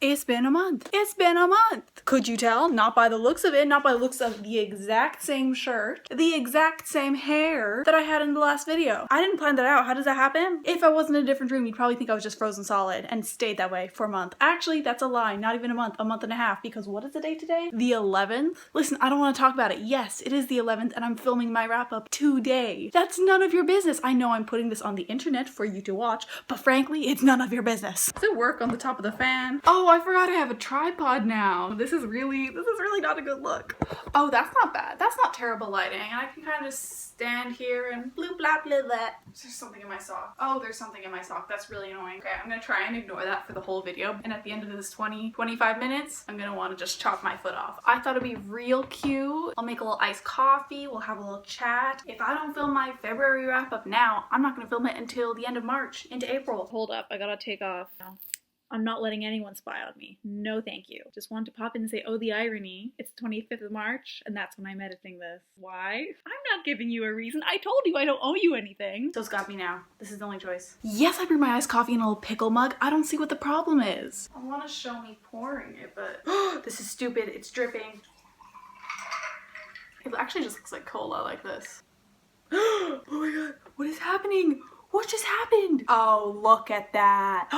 It's been a month. It's been a month. Could you tell? Not by the looks of it, not by the looks of the exact same shirt, the exact same hair that I had in the last video. I didn't plan that out. How does that happen? If I wasn't in a different room, you'd probably think I was just frozen solid and stayed that way for a month. Actually, that's a lie. Not even a month and a half, because what is the date today? The 11th? Listen, I don't want to talk about it. Yes, it is the 11th and I'm filming my wrap up today. That's none of your business. I know I'm putting this on the internet for you to watch, but frankly, it's none of your business. Does it work on the top of the fan? Oh, I forgot I have a tripod now. This is really not a good look. Oh, that's not bad. That's not terrible lighting. I can kind of stand here and bloop blah blah blah. There's something in my sock. Oh, there's something in my sock. That's really annoying. Okay, I'm gonna try and ignore that for the whole video. And at the end of this 25 minutes, I'm gonna want to just chop my foot off. I thought it'd be real cute. I'll make a little iced coffee. We'll have a little chat. If I don't film my February wrap up now, I'm not gonna film it until the end of March, into April. Hold up, I gotta take off. I'm not letting anyone spy on me. No thank you. Just wanted to pop in and say, oh, the irony. It's 25th of March, and that's when I'm editing this. Why? I'm not giving you a reason. I told you I don't owe you anything. So it's got me now. This is the only choice. Yes, I brew my iced coffee in a little pickle mug. I don't see what the problem is. I want to show me pouring it, but this is stupid. It's dripping. It actually just looks like cola like this. Oh my god, what is happening? What just happened? Oh, look at that.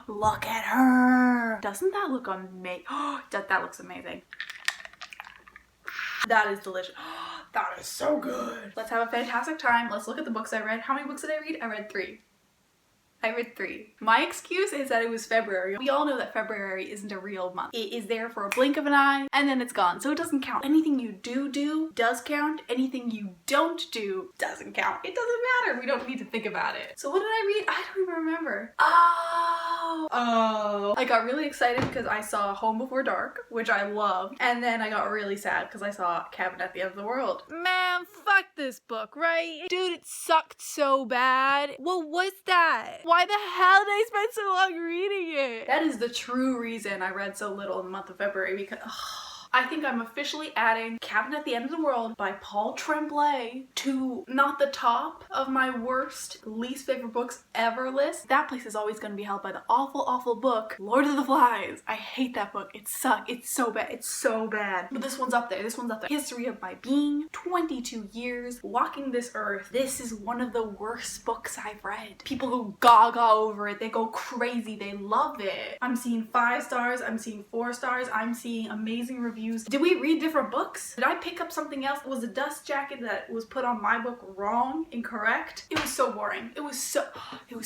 Look at her. Doesn't that look amazing? That looks amazing. That is delicious. That is so good. Let's have a fantastic time. Let's look at the books I read. How many books did I read? I read 3. My excuse is that it was February. We all know that February isn't a real month. It is there for a blink of an eye and then it's gone. So it doesn't count. Anything you do does count. Anything you don't do doesn't count. It doesn't matter. We don't need to think about it. So what did I read? I don't even remember. Oh. I got really excited because I saw Home Before Dark, which I loved. And then I got really sad because I saw Cabin at the End of the World. Man, fuck this book, right? Dude, it sucked so bad. What was that? Why the hell did I spend so long reading it? That is the true reason I read so little in the month of February, because I think I'm officially adding Cabin at the End of the World by Paul Tremblay to not the top of my worst, least favorite books ever list. That place is always going to be held by the awful book, Lord of the Flies. I hate that book. It sucks. It's so bad. It's so bad. But this one's up there. This one's up there. History of My Being, 22 years, walking this earth. This is one of the worst books I've read. People go gaga over it. They go crazy. They love it. I'm seeing 5 stars. I'm seeing 4 stars. I'm seeing amazing reviews. Did we read different books? Did I pick up something else? Was the dust jacket that was put on my book wrong? Incorrect? It was so boring. It was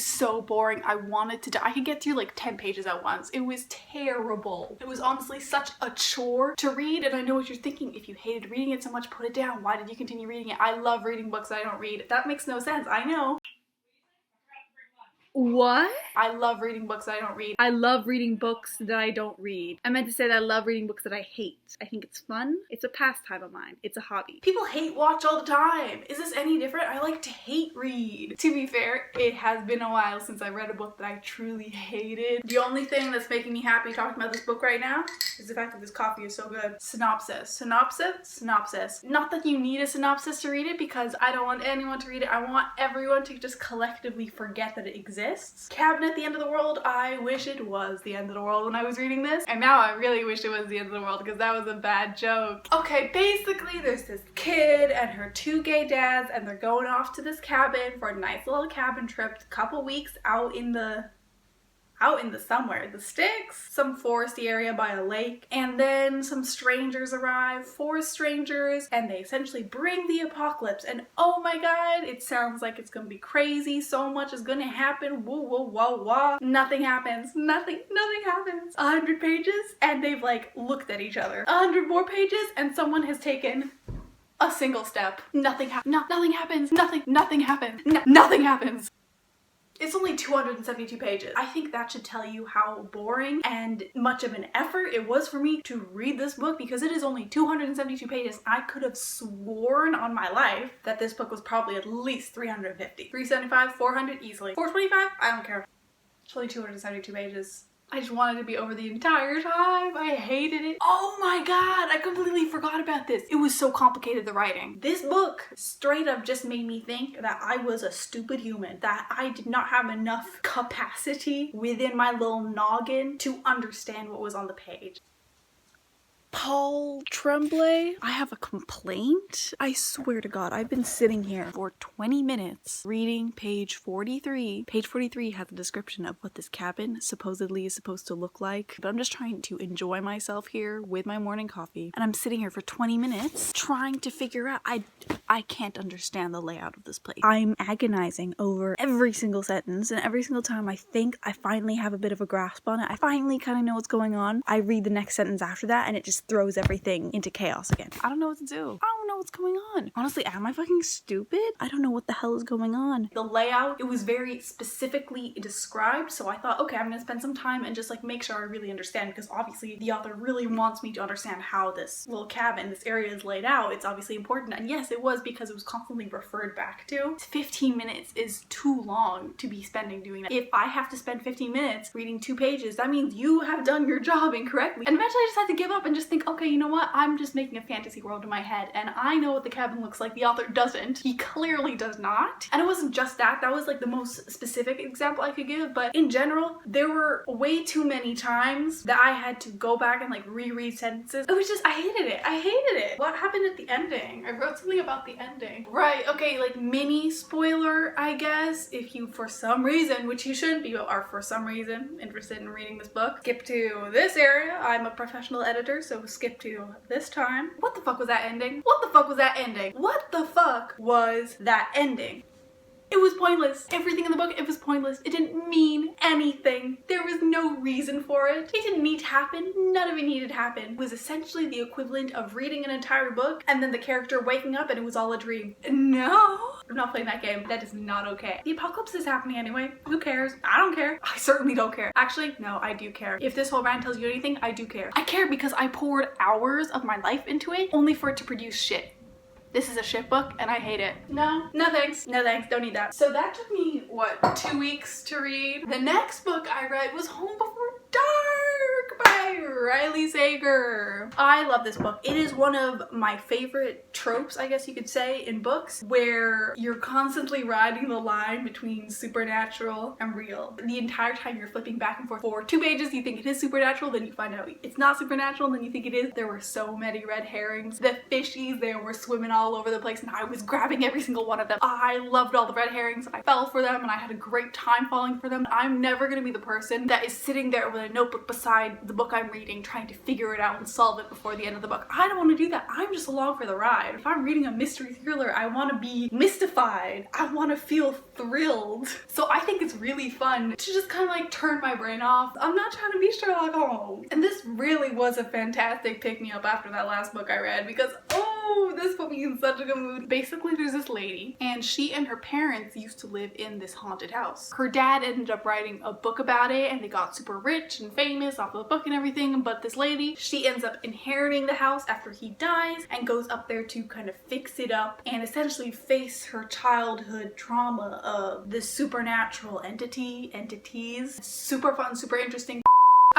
so boring. I wanted to die. I could get through like 10 pages at once. It was terrible. It was honestly such a chore to read, and I know what you're thinking. If you hated reading it so much, put it down. Why did you continue reading it? I love reading books that I don't read. That makes no sense. I know. What? I love reading books that I don't read. I love reading books that I don't read. I meant to say that I love reading books that I hate. I think it's fun. It's a pastime of mine. It's a hobby. People hate watch all the time. Is this any different? I like to hate read. To be fair, it has been a while since I read a book that I truly hated. The only thing that's making me happy talking about this book right now is the fact that this coffee is so good. Synopsis. Not that you need a synopsis to read it, because I don't want anyone to read it. I want everyone to just collectively forget that it exists. Cabin at the End of the World, I wish it was the end of the world when I was reading this, and now I really wish it was the end of the world because that was a bad joke. Okay, basically there's this kid and her 2 gay dads, and they're going off to this cabin for a nice little cabin trip, a couple weeks out in the somewhere, the sticks, some foresty area by a lake, and then some strangers arrive, 4 strangers, and they essentially bring the apocalypse, and oh my god, it sounds like it's gonna be crazy, so much is gonna happen, woo woo wah wah. Nothing happens, nothing happens. 100 pages, and they've like looked at each other. 100 more pages, and someone has taken a single step. Nothing happens. Nothing happens. It's only 272 pages. I think that should tell you how boring and much of an effort it was for me to read this book, because it is only 272 pages. I could have sworn on my life that this book was probably at least 350. 375, 400 easily. 425? I don't care. It's only 272 pages. I just wanted to be over the entire time. I hated it. Oh my god, I completely forgot about this. It was so complicated, the writing. This book straight up just made me think that I was a stupid human, that I did not have enough capacity within my little noggin to understand what was on the page. Paul Tremblay, I have a complaint. I swear to God, I've been sitting here for 20 minutes reading page 43. Page 43 has a description of what this cabin supposedly is supposed to look like, but I'm just trying to enjoy myself here with my morning coffee, and I'm sitting here for 20 minutes trying to figure out, I can't understand the layout of this place. I'm agonizing over every single sentence, and every single time I think I finally have a bit of a grasp on it, I finally kind of know what's going on, I read the next sentence after that, and it just throws everything into chaos again. I don't know what to do. I don't know what's going on. Honestly, am I fucking stupid? I don't know what the hell is going on. The layout, it was very specifically described, so I thought, okay, I'm gonna spend some time and just like make sure I really understand, because obviously the author really wants me to understand how this little cabin, this area is laid out. It's obviously important, and yes, it was, because it was constantly referred back to. 15 minutes is too long to be spending doing that. If I have to spend 15 minutes reading 2 pages, that means you have done your job incorrectly. And eventually I just had to give up and just think, okay, you know what? I'm just making a fantasy world in my head, and I know what the cabin looks like. The author doesn't. He clearly does not. And it wasn't just that. That was like the most specific example I could give, but in general, there were way too many times that I had to go back and like reread sentences. It was just, I hated it. I hated it. What happened at the ending? I wrote something about the ending. Right, okay, like mini spoiler, I guess. If you, for some reason, which you shouldn't be, but are for some reason interested in reading this book, skip to this area. I'm a professional editor, so skip to this time. What the fuck was that ending? What the fuck was that ending? What the fuck was that ending? It was pointless. Everything in the book, it was pointless. It didn't mean anything. There was no reason for it. It didn't need to happen. None of it needed to happen. It was essentially the equivalent of reading an entire book and then the character waking up and it was all a dream. No. I'm not playing that game. That is not okay. The apocalypse is happening anyway. Who cares? I don't care. I certainly don't care. Actually, no, I do care. If this whole rant tells you anything, I do care. I care because I poured hours of my life into it only for it to produce shit. This is a shit book and I hate it. No, no thanks. No thanks, don't need that. So that took me, what, 2 weeks to read? The next book I read was Home Before Dark by Riley Sager. I love this book. It is one of my favorite tropes, I guess you could say, in books where you're constantly riding the line between supernatural and real. The entire time you're flipping back and forth. For 2 pages you think it is supernatural, then you find out it's not supernatural, and then you think it is. There were so many red herrings. The fishies, they were swimming all over the place and I was grabbing every single one of them. I loved all the red herrings and I fell for them and I had a great time falling for them. I'm never gonna be the person that is sitting there with a notebook beside the book I'm reading trying to figure it out and solve it before the end of the book. I don't want to do that. I'm just along for the ride. If I'm reading a mystery thriller, I want to be mystified. I want to feel thrilled. So I think it's really fun to just kind of like turn my brain off. I'm not trying to be Sherlock Holmes. And this really was a fantastic pick-me-up after that last book I read, because this put me in such a good mood. Basically, there's this lady and she and her parents used to live in this haunted house. Her dad ended up writing a book about it and they got super rich and famous off of the book and everything, but this lady, she ends up inheriting the house after he dies and goes up there to kind of fix it up and essentially face her childhood trauma of this supernatural entities. Super fun, super interesting.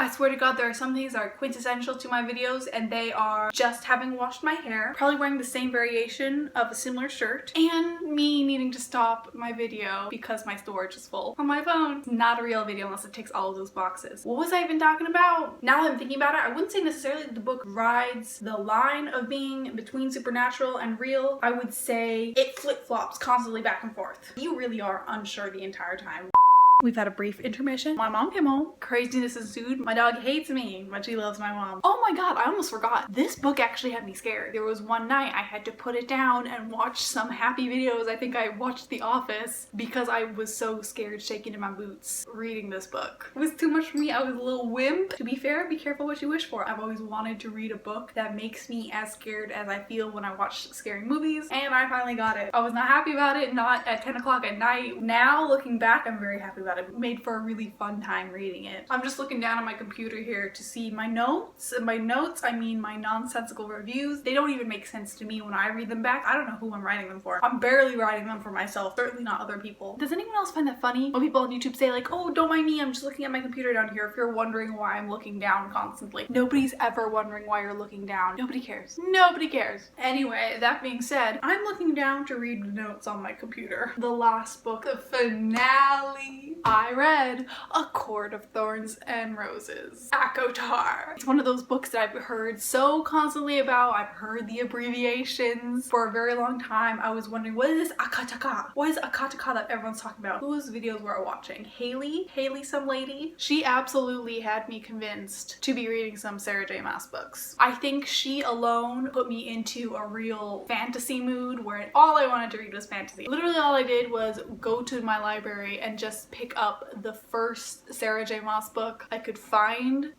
I swear to God, there are some things that are quintessential to my videos, and they are just having washed my hair, probably wearing the same variation of a similar shirt, and me needing to stop my video because my storage is full on my phone. It's not a real video unless it ticks all of those boxes. What was I even talking about? Now that I'm thinking about it, I wouldn't say necessarily that the book rides the line of being between supernatural and real. I would say it flip-flops constantly back and forth. You really are unsure the entire time. We've had a brief intermission. My mom came home. Craziness ensued. My dog hates me, but she loves my mom. Oh my God, I almost forgot. This book actually had me scared. There was one night I had to put it down and watch some happy videos. I think I watched The Office because I was so scared shaking in my boots reading this book. It was too much for me. I was a little wimp. To be fair, be careful what you wish for. I've always wanted to read a book that makes me as scared as I feel when I watch scary movies, and I finally got it. I was not happy about it, not at 10 o'clock at night. Now, looking back, I'm very happy about about it. It made for a really fun time reading it. I'm just looking down on my computer here to see my notes. And by notes, I mean my nonsensical reviews. They don't even make sense to me when I read them back. I don't know who I'm writing them for. I'm barely writing them for myself, certainly not other people. Does anyone else find that funny? When people on YouTube say like, oh, don't mind me, I'm just looking at my computer down here. If you're wondering why I'm looking down constantly. Nobody's ever wondering why you're looking down. Nobody cares. Nobody cares. Anyway, that being said, I'm looking down to read notes on my computer. The last book, the finale. I read A Court of Thorns and Roses, ACOTAR. It's one of those books that I've heard so constantly about. I've heard the abbreviations for a very long time. I was wondering, what is ACOTAR? What is ACOTAR that everyone's talking about? Whose videos were I watching? Haley some lady? She absolutely had me convinced to be reading some Sarah J Maas books. I think she alone put me into a real fantasy mood where all I wanted to read was fantasy. Literally all I did was go to my library and just pick up the first Sarah J Maas book I could find.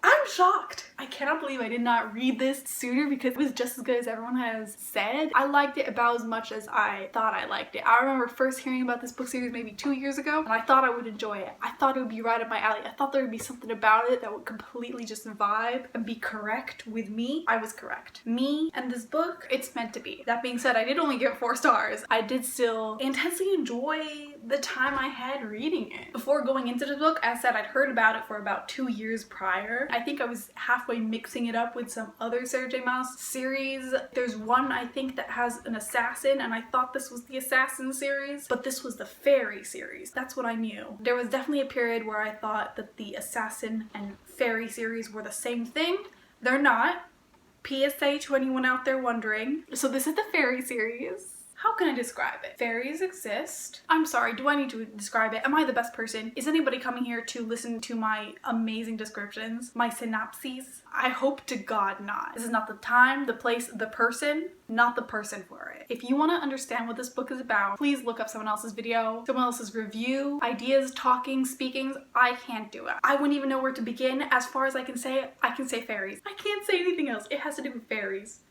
I'm shocked. I cannot believe I did not read this sooner because it was just as good as everyone has said. I liked it about as much as I thought I liked it. I remember first hearing about this book series maybe 2 years ago, and I thought I would enjoy it. I thought it would be right up my alley. I thought there would be something about it that would completely just vibe and be correct with me. I was correct. Me and this book, it's meant to be. That being said, I did only give it 4 stars. I did still intensely enjoy the time I had reading it. Before going into this book, as I said, I'd heard about it for about 2 years prior. I think I was halfway mixing it up with some other Sarah J Maas series. There's one I think that has an assassin, and I thought this was the assassin series, but this was the fairy series. That's what I knew. There was definitely a period where I thought that the assassin and fairy series were the same thing. They're not. PSA to anyone out there wondering. So this is the fairy series. How can I describe it? Fairies exist. I'm sorry, do I need to describe it? Am I the best person? Is anybody coming here to listen to my amazing descriptions? My synopses? I hope to God not. This is not the time, the place, the person, not the person for it. If you want to understand what this book is about, please look up someone else's video, someone else's review, ideas, talking, speakings. I can't do it. I wouldn't even know where to begin. As far as I can say fairies. I can't say anything else. It has to do with fairies.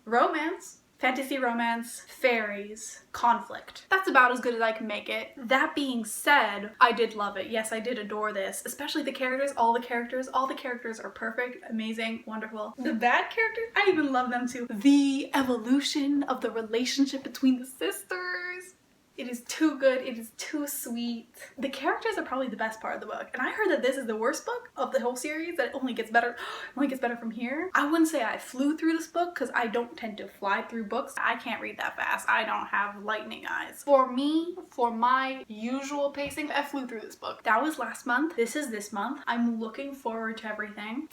Romance. Fantasy romance, fairies, conflict. That's about as good as I can make it. That being said, I did love it. Yes, I did adore this, especially the characters, all the characters. All the characters are perfect, amazing, wonderful. The bad characters, I even love them too. The evolution of the relationship between the sisters. It is too good. It is too sweet. The characters are probably the best part of the book. And I heard that this is the worst book of the whole series, that it only gets better. It only gets better from here. I wouldn't say I flew through this book because I don't tend to fly through books. I can't read that fast. I don't have lightning eyes. For me, for my usual pacing, I flew through this book. That was last month. This is this month. I'm looking forward to everything.